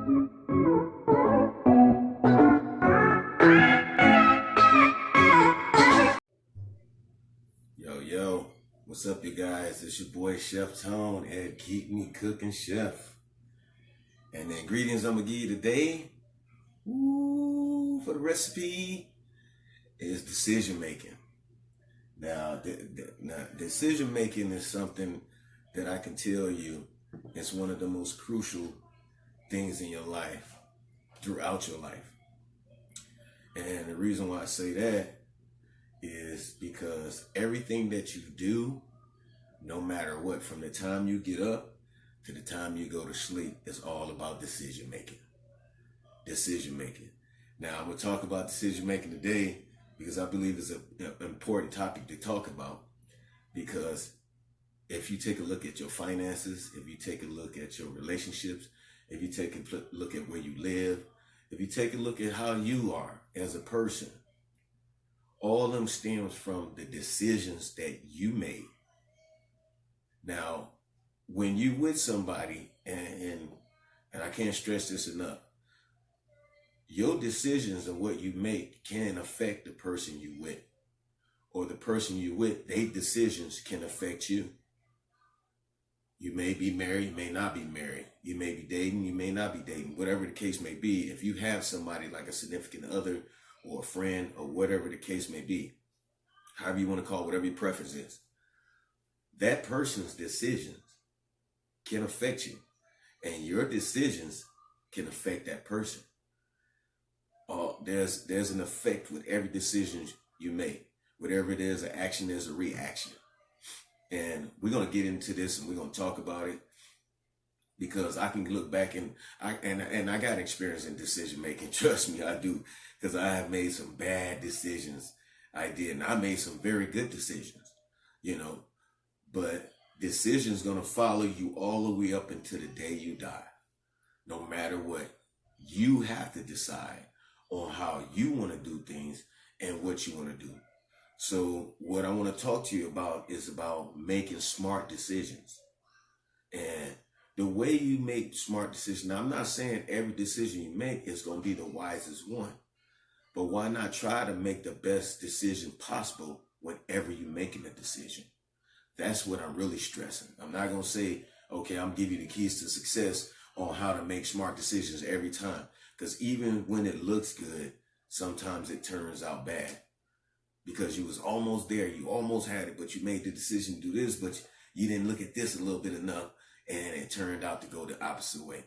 Yo, what's up, you guys? It's your boy Chef Tone at Keep Me Cooking Chef. And the ingredients I'm gonna give you today, for the recipe, is decision making. Now, decision making is something that I can tell you is one of the most crucial things in your life, throughout your life. And the reason why I say that is because everything that you do, no matter what, from the time you get up to the time you go to sleep, is all about decision making. Decision making. Now, I'm going to talk about decision making today because I believe it's an important topic to talk about. Because if you take a look at your finances, if you take a look at your relationships, if you take a look at where you live, if you take a look at how you are as a person, all of them stems from the decisions that you made. Now, when you with somebody, and I can't stress this enough, your decisions and what you make can affect the person you with, or the person you with, their decisions can affect you. You may be married, you may not be married. You may be dating, you may not be dating. Whatever the case may be, if you have somebody like a significant other or a friend or whatever the case may be, however you want to call it, whatever your preference is, that person's decisions can affect you, and your decisions can affect that person. There's an effect with every decision you make. Whatever it is, an action, there's a reaction. And we're going to get into this and we're going to talk about it, because I can look back and I got experience in decision making. Trust me, I do, because I have made some bad decisions. I did, and I made some very good decisions, but decisions going to follow you all the way up until the day you die. No matter what, you have to decide on how you want to do things and what you want to do. So what I want to talk to you about is about making smart decisions. And the way you make smart decisions, now I'm not saying every decision you make is going to be the wisest one, but why not try to make the best decision possible whenever you're making a decision? That's what I'm really stressing. I'm not going to say, okay, I'm giving you the keys to success on how to make smart decisions every time. Because even when it looks good, sometimes it turns out bad. Because you was almost there, you almost had it, but you made the decision to do this, but you didn't look at this a little bit enough, and it turned out to go the opposite way.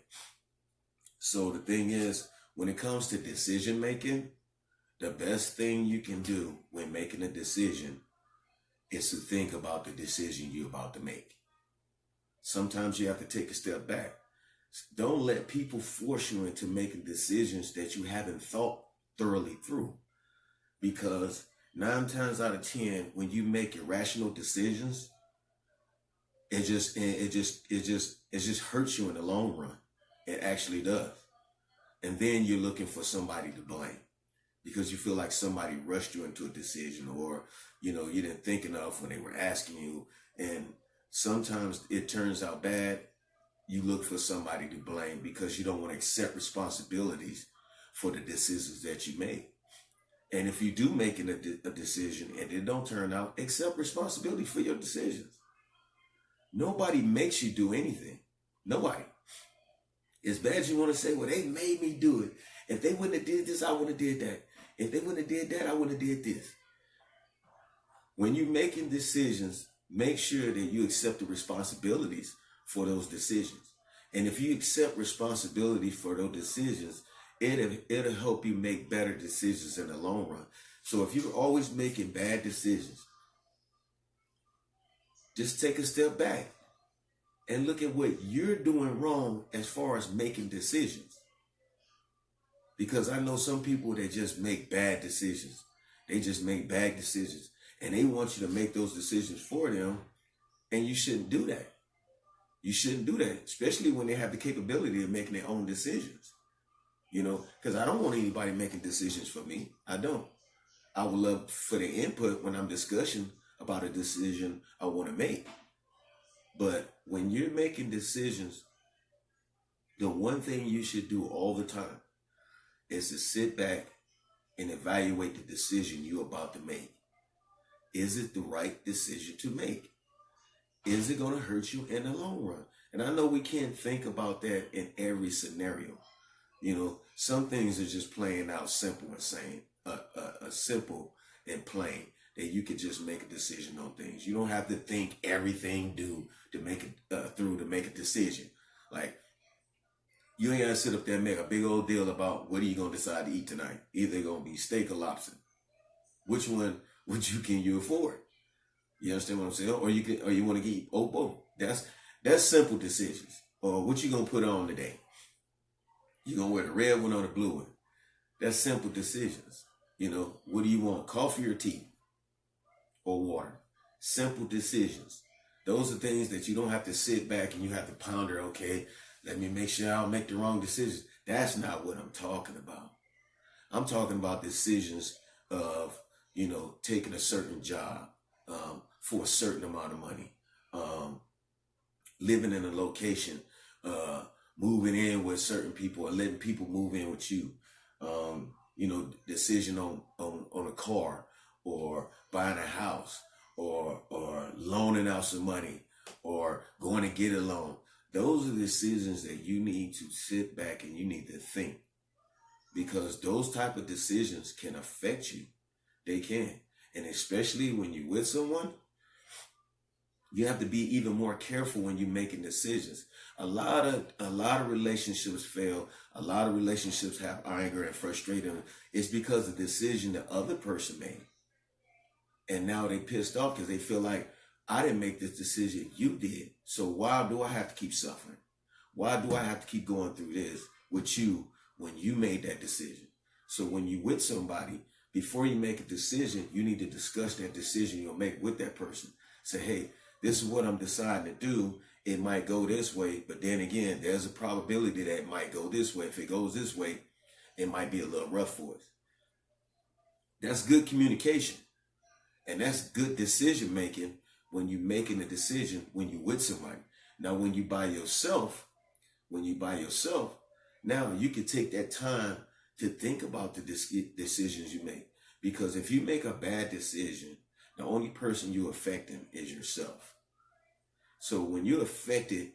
So the thing is, when it comes to decision making, the best thing you can do when making a decision is to think about the decision you're about to make. Sometimes you have to take a step back. Don't let people force you into making decisions that you haven't thought thoroughly through. Because 9 times out of 10, when you make irrational decisions, it just hurts you in the long run. It actually does. And then you're looking for somebody to blame because you feel like somebody rushed you into a decision, or you didn't think enough when they were asking you. And sometimes it turns out bad. You look for somebody to blame because you don't want to accept responsibilities for the decisions that you made. And if you do make a decision and it don't turn out, accept responsibility for your decisions. Nobody makes you do anything. Nobody. As bad as you want to say, well, they made me do it. If they wouldn't have did this, I wouldn't have did that. If they wouldn't have did that, I wouldn't have did this. When you're making decisions, make sure that you accept the responsibilities for those decisions. And if you accept responsibility for those decisions, it'll help you make better decisions in the long run. So if you're always making bad decisions, just take a step back and look at what you're doing wrong as far as making decisions. Because I know some people that just make bad decisions. They just make bad decisions, and they want you to make those decisions for them, and you shouldn't do that. You shouldn't do that, especially when they have the capability of making their own decisions. Because I don't want anybody making decisions for me. I don't. I would love for the input when I'm discussing about a decision I want to make. But when you're making decisions The one thing you should do all the time is to sit back and evaluate the decision you're about to make. Is it the right decision to make? Is it going to hurt you in the long run? And I know we can't think about that in every scenario. You know, some things are just playing out simple and saying, simple and plain, that you could just make a decision on things. You don't have to think everything to make a decision. Like, you ain't got to sit up there and make a big old deal about what are you going to decide to eat tonight. Either going to be steak or lobster. Which one can you afford? You understand what I'm saying? Or you want to eat both. That's simple decisions. Or what you going to put on today? You going to wear the red one or the blue one? That's simple decisions. You know, what do you want? Coffee or tea? Or water? Simple decisions. Those are things that you don't have to sit back and you have to ponder, okay, let me make sure I don't make the wrong decisions. That's not what I'm talking about. I'm talking about decisions of, you know, taking a certain job for a certain amount of money, living in a location, moving in with certain people or letting people move in with you, you know, decision on a car or buying a house or loaning out some money or going to get a loan. Those are decisions that you need to sit back and you need to think, because those type of decisions can affect you. They can. And especially when you're with someone, you have to be even more careful when you're making decisions. A lot of relationships fail. A lot of relationships have anger and frustration. It's because of the decision the other person made. And now they pissed off because they feel like, I didn't make this decision, you did. So why do I have to keep suffering? Why do I have to keep going through this with you when you made that decision? So when you're with somebody, before you make a decision, you need to discuss that decision you'll make with that person. Say, hey, this is what I'm deciding to do. It might go this way, but then again, there's a probability that it might go this way. If it goes this way, it might be a little rough for us. That's good communication. And that's good decision making when you're making a decision when you're with somebody. Now, when you by yourself, now you can take that time to think about the decisions you make. Because if you make a bad decision, the only person you're affecting is yourself. So when you're affected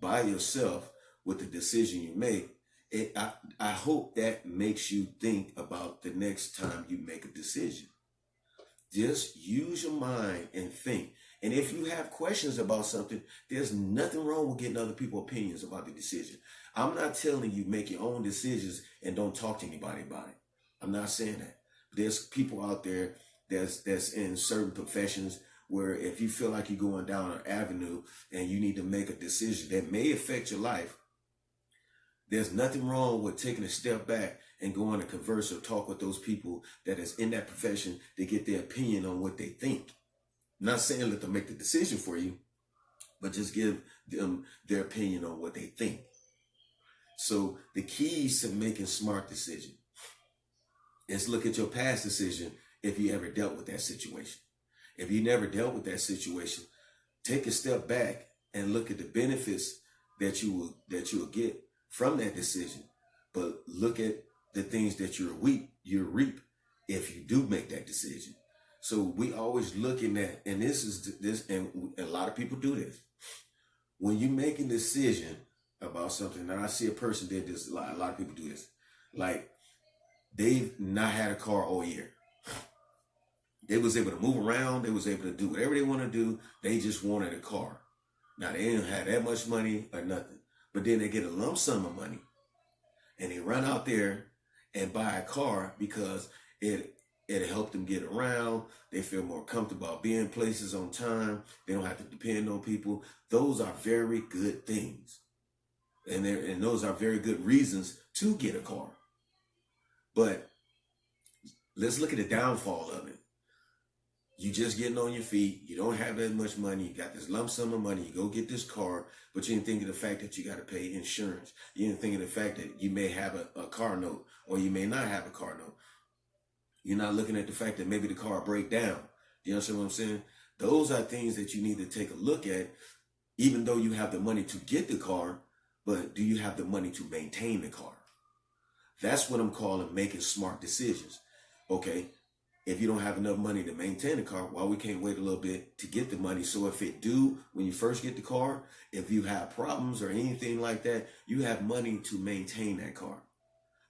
by yourself with the decision you make, I hope that makes you think about the next time you make a decision. Just use your mind and think. And if you have questions about something, there's nothing wrong with getting other people's opinions about the decision. I'm not telling you make your own decisions and don't talk to anybody about it. I'm not saying that. There's people out there that's in certain professions where if you feel like you're going down an avenue and you need to make a decision that may affect your life, there's nothing wrong with taking a step back and going to converse or talk with those people that is in that profession to get their opinion on what they think. I'm not saying let them make the decision for you, but just give them their opinion on what they think. So the keys to making smart decisions is look at your past decision if you ever dealt with that situation. If you never dealt with that situation, take a step back and look at the benefits that you will get from that decision. But look at the things that you reap if you do make that decision. So we always looking at, and and a lot of people do this. When you make a decision about something, and I see a person did this a lot of people do this. Like, they've not had a car all year. They was able to move around. They was able to do whatever they want to do. They just wanted a car. Now, they didn't have that much money or nothing. But then they get a lump sum of money. And they run out there and buy a car because it'll help them get around. They feel more comfortable about being places on time. They don't have to depend on people. Those are very good things. And those are very good reasons to get a car. But let's look at the downfall of it. You just getting on your feet. You don't have that much money. You got this lump sum of money. You go get this car, but you didn't think of the fact that you got to pay insurance. You didn't think of the fact that you may have a car note or you may not have a car note. You're not looking at the fact that maybe the car break down. You understand what I'm saying? Those are things that you need to take a look at, even though you have the money to get the car. but do you have the money to maintain the car? That's what I'm calling making smart decisions. Okay, if you don't have enough money to maintain the car, well, we can't wait a little bit to get the money. So if it do, when you first get the car, if you have problems or anything like that, you have money to maintain that car,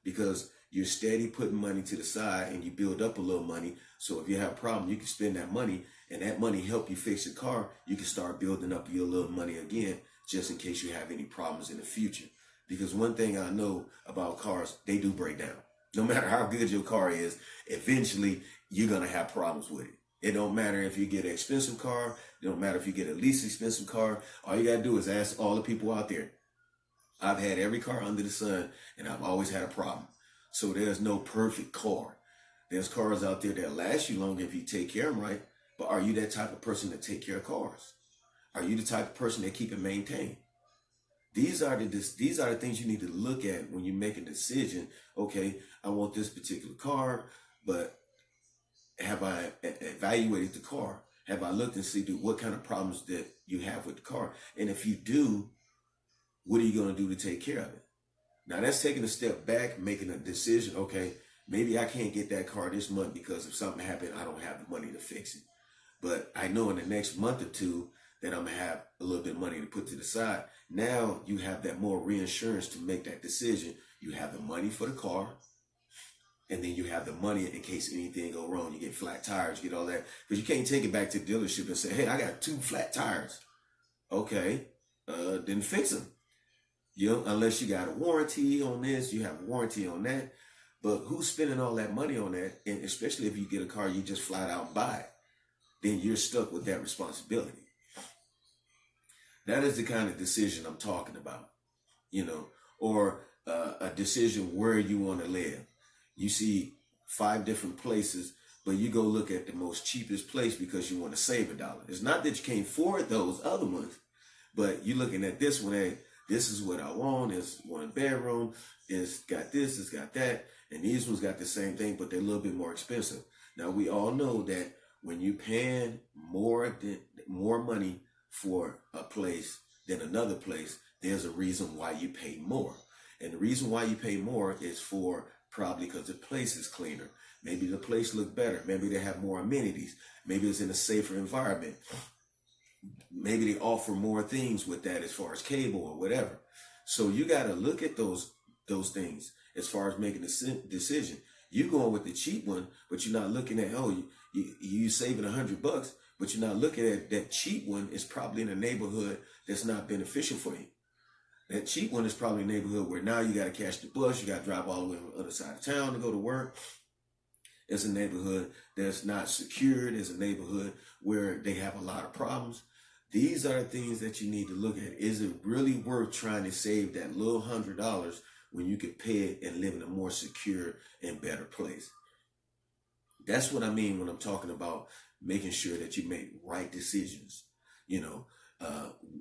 because you're steady putting money to the side and you build up a little money. So if you have a problem, you can spend that money, and that money help you fix your car. You can start building up your little money again, just in case you have any problems in the future. Because one thing I know about cars, they do break down. No matter how good your car is, eventually you're going to have problems with it. It don't matter if you get an expensive car. It don't matter if you get a least expensive car. All you got to do is ask all the people out there. I've had every car under the sun, and I've always had a problem. So there's no perfect car. There's cars out there that last you longer if you take care of them right. But are you that type of person that take care of cars? Are you the type of person that keep it maintained? These are the things you need to look at when you make a decision. Okay, I want this particular car, but have I evaluated the car? Have I looked and see what kind of problems that you have with the car? And if you do, what are you going to do to take care of it? Now that's taking a step back, making a decision. Okay, maybe I can't get that car this month because if something happened, I don't have the money to fix it. But I know in the next month or two that I'm going to have a little bit of money to put to the side. Now you have that more reinsurance to make that decision. You have the money for the car, and then you have the money in case anything go wrong. You get flat tires, you get all that. But you can't take it back to the dealership and say, hey, I got 2 flat tires. Okay, then fix them. You know, unless you got a warranty on this, you have a warranty on that. But who's spending all that money on that? And especially if you get a car, you just flat out buy it. Then you're stuck with that responsibility. That is the kind of decision I'm talking about, you know, or a decision where you want to live. You see 5 different places, but you go look at the most cheapest place because you want to save $1. It's not that you can't afford those other ones, but you're looking at this one, hey, this is what I want. It's 1 bedroom. It's got this, it's got that. And these ones got the same thing, but they're a little bit more expensive. Now, we all know that when you paying more money for a place than another place, there's a reason why you pay more. And the reason why you pay more is for probably because the place is cleaner. Maybe the place look better. Maybe they have more amenities. Maybe it's in a safer environment. Maybe they offer more things with that as far as cable or whatever. So you got to look at those things as far as making a decision. You're going with the cheap one, but you're not looking at, you saving $100, but you're not looking at that cheap one is probably in a neighborhood that's not beneficial for you. That cheap one is probably a neighborhood where now you got to catch the bus, you got to drive all the way on the other side of town to go to work. It's a neighborhood that's not secured. It's a neighborhood where they have a lot of problems. These are the things that you need to look at. Is it really worth trying to save that little $100 when you could pay it and live in a more secure and better place? That's what I mean when I'm talking about making sure that you make right decisions, you know,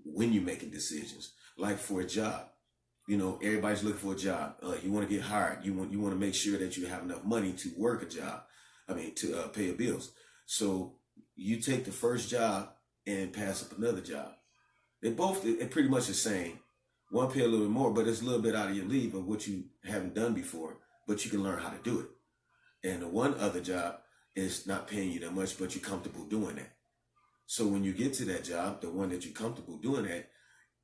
when you're making decisions. Like for a job, you know, everybody's looking for a job. You want to get hired. You want to make sure that you have enough money to work a job. To pay your bills. So you take the first job and pass up another job. They're pretty much the same. One pay a little bit more, but it's a little bit out of your league of what you haven't done before, but you can learn how to do it. And the one other job is not paying you that much, but you're comfortable doing that. So when you get to that job, the one that you're comfortable doing that,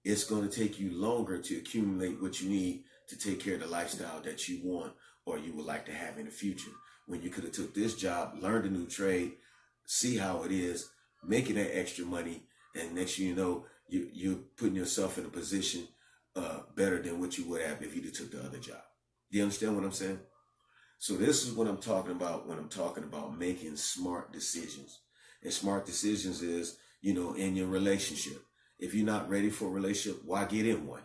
it's going to take you longer to accumulate what you need to take care of the lifestyle that you want or you would like to have in the future. When you could have took this job, learned a new trade, see how it is, making that extra money, and next thing you know, you're putting yourself in a position better than what you would have if you took the other job. Do you understand what I'm saying? So this is what I'm talking about when I'm talking about making smart decisions. And smart decisions is, you know, in your relationship. If you're not ready for a relationship, why get in one?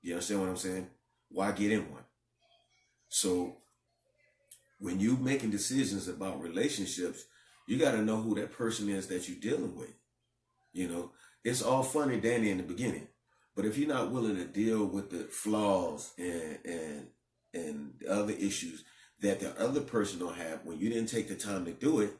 You understand what I'm saying? Why get in one? So when you're making decisions about relationships, you got to know who that person is that you're dealing with. You know, it's all fun and dandy in the beginning. But if you're not willing to deal with the flaws and the other issues that the other person don't have, when you didn't take the time to do it,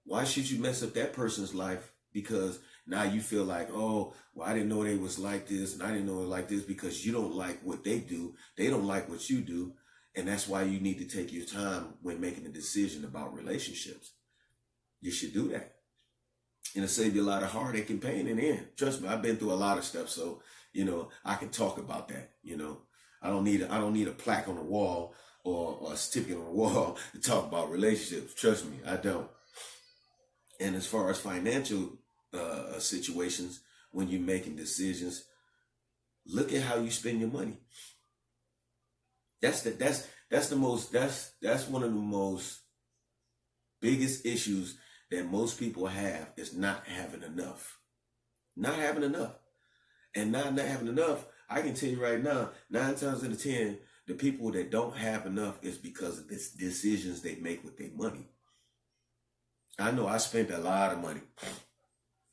why should you mess up that person's life? Because Now you feel like, oh, well, I didn't know they was like this, and I didn't know it like this, because you don't like what they do. They don't like what you do. And that's why you need to take your time when making a decision about relationships. You should do that. And it'll save you a lot of heartache and pain in the end. Trust me, I've been through a lot of stuff, so I can talk about that. I don't need a plaque on the wall or a certificate on the wall to talk about relationships. Trust me, I don't. And as far as financial situations, when you're making decisions, look at how you spend your money. That's one of the most biggest issues that most people have, is not having enough. Not having enough. And not having enough, I can tell you right now, 9 times out of 10, the people that don't have enough is because of the decisions they make with their money. I know I spent a lot of money,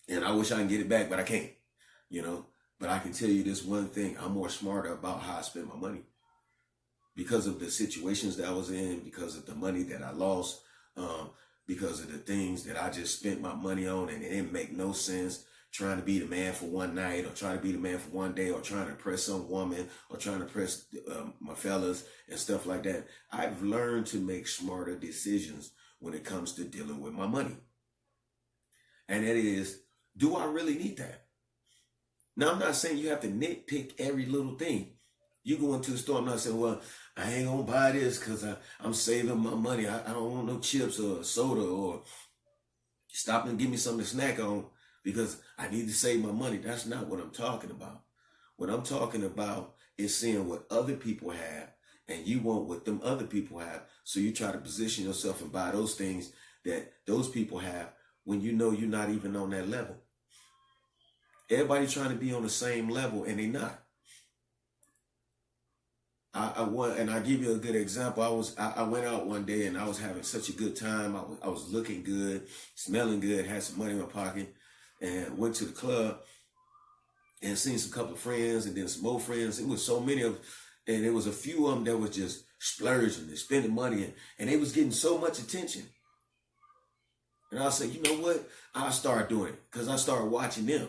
and I wish I can get it back, but I can't, But I can tell you this one thing: I'm more smarter about how I spend my money, because of the situations that I was in, because of the money that I lost, because of the things that I just spent my money on, and it didn't make no sense. Trying to be the man for one night, or trying to be the man for one day, or trying to impress some woman, or trying to impress my fellas and stuff like that. I've learned to make smarter decisions when it comes to dealing with my money. And that is, do I really need that? Now, I'm not saying you have to nitpick every little thing. You go into the store, I'm not saying, well, I ain't gonna buy this because I'm saving my money. I don't want no chips or soda, or stop and give me something to snack on because I need to save my money. That's not what I'm talking about. What I'm talking about is seeing what other people have, and you want what them other people have. So you try to position yourself and buy those things that those people have when you know you're not even on that level. Everybody's trying to be on the same level, and they're not. And I give you a good example. I went out one day and I was having such a good time. I was looking good, smelling good, had some money in my pocket, and went to the club and seen some couple of friends, and then some more friends. It was so many of, and there was a few of them that was just splurging and spending money, and they was getting so much attention. And I said, you know what? I'll start doing it, because I started watching them.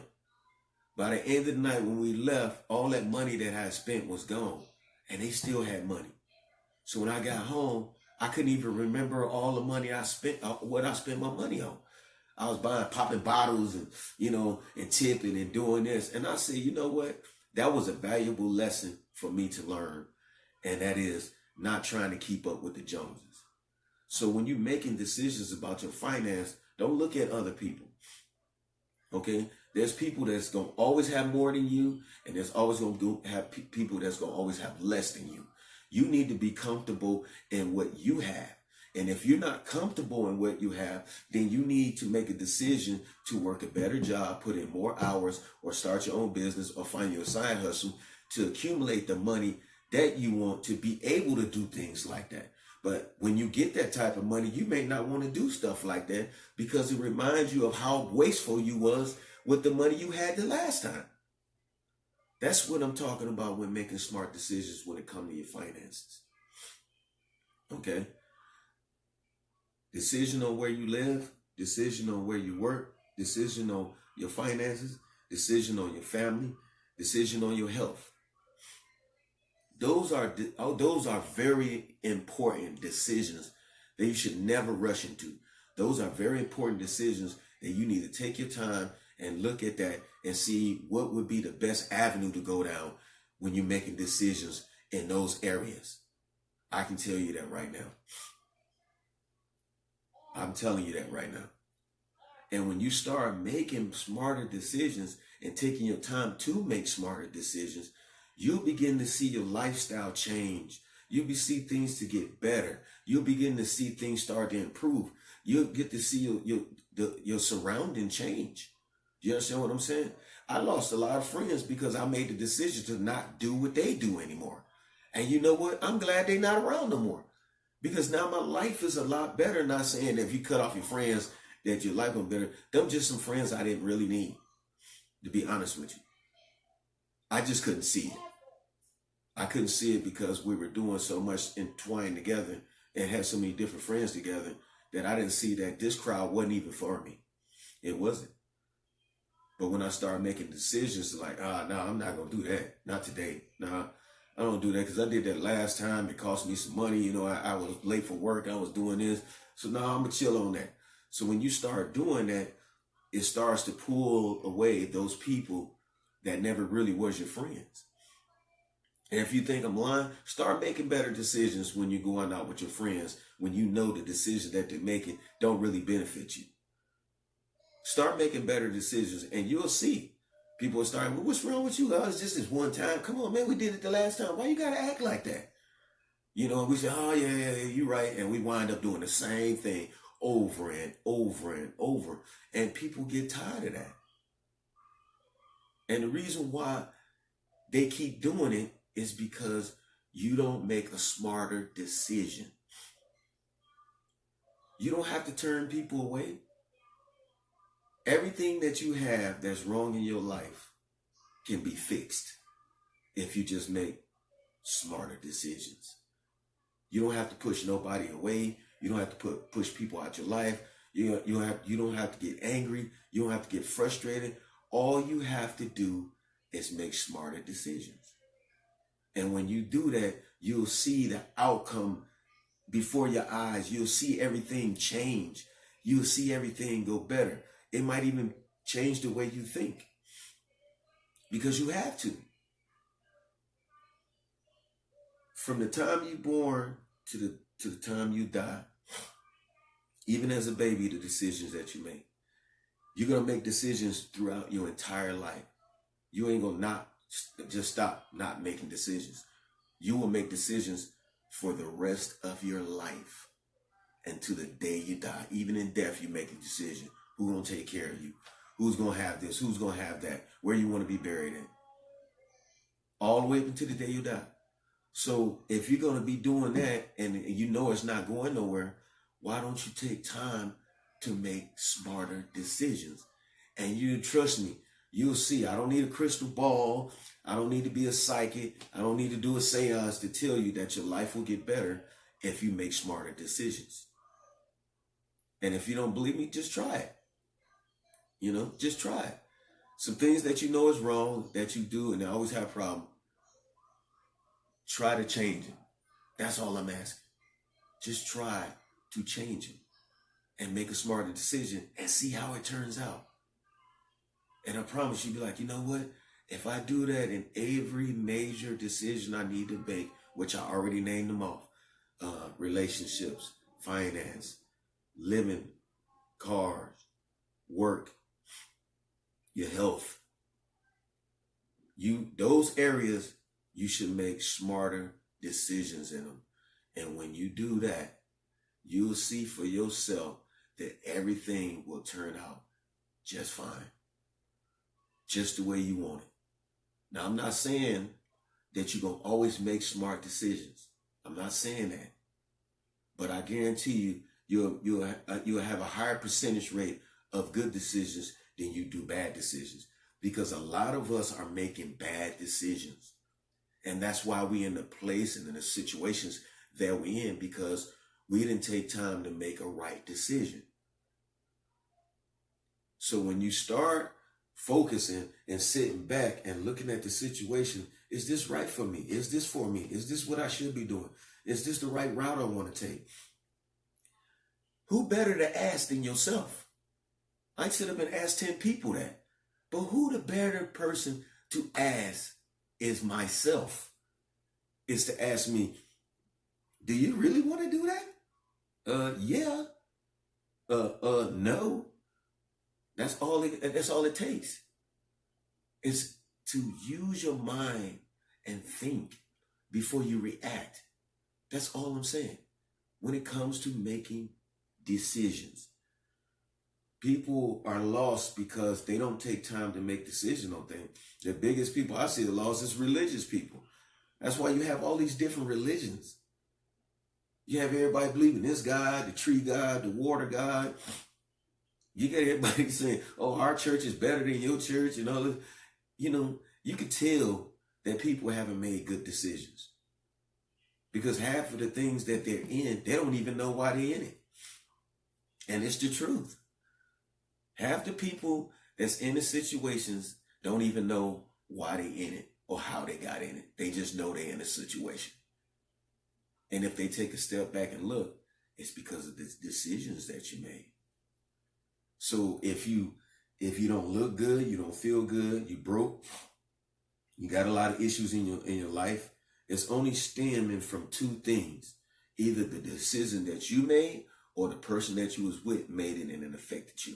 By the end of the night, when we left, all that money that I had spent was gone. And they still had money. So when I got home, I couldn't even remember all the money I spent, what I spent my money on. I was popping bottles and, and tipping and doing this. And I said, you know what? That was a valuable lesson for me to learn. And that is not trying to keep up with the Joneses. So when you're making decisions about your finance, don't look at other people. Okay? There's people that's going to always have more than you, and there's always going to have people that's going to always have less than you. You need to be comfortable in what you have. And if you're not comfortable in what you have, then you need to make a decision to work a better job, put in more hours, or start your own business, or find your side hustle to accumulate the money that you want to be able to do things like that. But when you get that type of money, you may not want to do stuff like that, because it reminds you of how wasteful you was with the money you had the last time. That's what I'm talking about when making smart decisions when it comes to your finances. Okay? Decision on where you live, decision on where you work, decision on your finances, decision on your family, decision on your health. Those are very important decisions that you should never rush into. Those are very important decisions that you need to take your time and look at that and see what would be the best avenue to go down when you're making decisions in those areas. I can tell you that right now. I'm telling you that right now. And when you start making smarter decisions and taking your time to make smarter decisions, you'll begin to see your lifestyle change. You'll see things to get better. You'll begin to see things start to improve. You'll get to see your surrounding change. You understand what I'm saying? I lost a lot of friends because I made the decision to not do what they do anymore. And you know what? I'm glad they're not around no more. Because now my life is a lot better. Not saying that if you cut off your friends that your life will be better. Them just some friends I didn't really need, to be honest with you. I just couldn't see it. I couldn't see it because we were doing so much entwined together and had so many different friends together that I didn't see that this crowd wasn't even for me. It wasn't. But when I start making decisions like, no, I'm not going to do that. Not today. Nah, I don't do that because I did that last time. It cost me some money. You know, I was late for work. I was doing this. So now I'm going to chill on that. So when you start doing that, it starts to pull away those people that never really was your friends. And if you think I'm lying, start making better decisions when you're going out with your friends, when you know the decisions that they're making don't really benefit you. Start making better decisions and you'll see. People will start, well, what's wrong with you? Oh, it's just this one time. Come on, man, we did it the last time. Why you got to act like that? You know, we say, oh, yeah, you're right. And we wind up doing the same thing over and over and over. And people get tired of that. And the reason why they keep doing it is because you don't make a smarter decision. You don't have to turn people away. Everything that you have that's wrong in your life can be fixed if you just make smarter decisions. You don't have to push nobody away. You don't have to push people out your life. You don't have to get angry. You don't have to get frustrated. All you have to do is make smarter decisions. And when you do that, you'll see the outcome before your eyes. You'll see everything change. You'll see everything go better. It might even change the way you think because you have to. From the time you're born to the time you die, even as a baby, the decisions that you make, you're going to make decisions throughout your entire life. You ain't going to not just stop not making decisions. You will make decisions for the rest of your life and to the day you die. Even in death, you make a decision. Who's going to take care of you? Who's going to have this? Who's going to have that? Where you want to be buried in? All the way up until the day you die. So if you're going to be doing that and you know it's not going nowhere, why don't you take time to make smarter decisions? And you trust me, you'll see. I don't need a crystal ball. I don't need to be a psychic. I don't need to do a seance to tell you that your life will get better if you make smarter decisions. And if you don't believe me, just try it. You know, just try it. Some things that you know is wrong that you do and they always have a problem. Try to change it. That's all I'm asking. Just try to change it and make a smarter decision and see how it turns out. And I promise you'll be like, you know what? If I do that in every major decision I need to make, which I already named them off, relationships, finance, living, cars, work, your health, those areas, you should make smarter decisions in them. And when you do that, you'll see for yourself that everything will turn out just fine. Just the way you want it. Now, I'm not saying that you're going to always make smart decisions. I'm not saying that. But I guarantee you'll have a higher percentage rate of good decisions than you do bad decisions. Because a lot of us are making bad decisions. And that's why we in the place and in the situations that we're in, because we didn't take time to make a right decision. So when you start focusing and sitting back and looking at the situation, is this right for me? Is this for me? Is this what I should be doing? Is this the right route I want to take? Who better to ask than yourself? I sit up and ask 10 people that. But who the better person to ask is myself. Is to ask me, do you really want to do that? Yeah. No. That's all it takes. Is to use your mind and think before you react. That's all I'm saying. When it comes to making decisions, people are lost because they don't take time to make decisions on things. The biggest people I see the lost is religious people. That's why you have all these different religions. You have everybody believing this God, the tree God, the water God. You get everybody saying, oh, our church is better than your church and all this. You know, you can tell that people haven't made good decisions. Because half of the things that they're in, they don't even know why they're in it. And it's the truth. Half the people that's in the situations don't even know why they in it or how they got in it. They just know they're in a situation. And if they take a step back and look, it's because of the decisions that you made. So if you don't look good, you don't feel good, you broke, you got a lot of issues in your life, it's only stemming from two things. Either the decision that you made or the person that you was with made it and it affected you.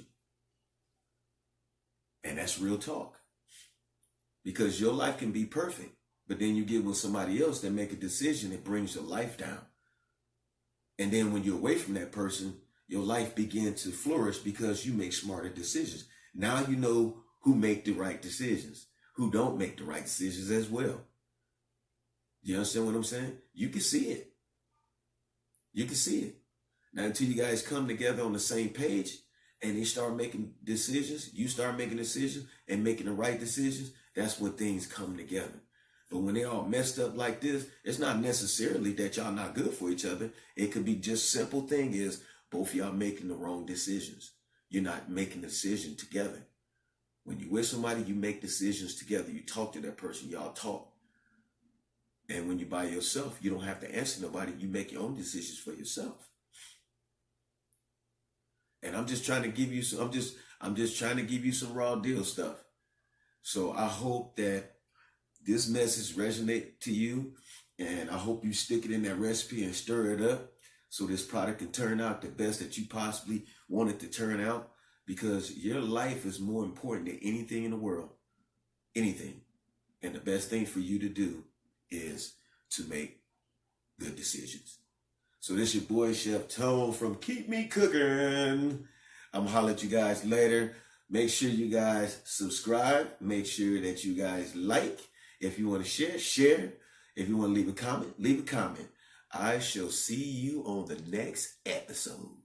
And that's real talk. Because your life can be perfect, but then you get with somebody else that make a decision that brings your life down. And then when you're away from that person, your life begins to flourish because you make smarter decisions. Now you know who make the right decisions, who don't make the right decisions as well. You understand what I'm saying? You can see it. You can see it. Now until you guys come together on the same page and they start making decisions, you start making decisions and making the right decisions, that's when things come together. But when they all messed up like this, it's not necessarily that y'all not good for each other. It could be just simple thing is both y'all making the wrong decisions. You're not making a decision together. When you with somebody, you make decisions together. You talk to that person, y'all talk. And when you're by yourself, you don't have to answer nobody. You make your own decisions for yourself. And I'm just trying to give you some, I'm just trying to give you some raw deal stuff. So I hope that this message resonates to you, and I hope you stick it in that recipe and stir it up so this product can turn out the best that you possibly want it to turn out, because your life is more important than anything in the world. Anything. And the best thing for you to do is to make good decisions. So this your boy Chef Tone from Keep Me Cooking. I'm gonna holler at you guys later. Make sure you guys subscribe. Make sure that you guys like. If you want to share, share. If you want to leave a comment, leave a comment. I shall see you on the next episode.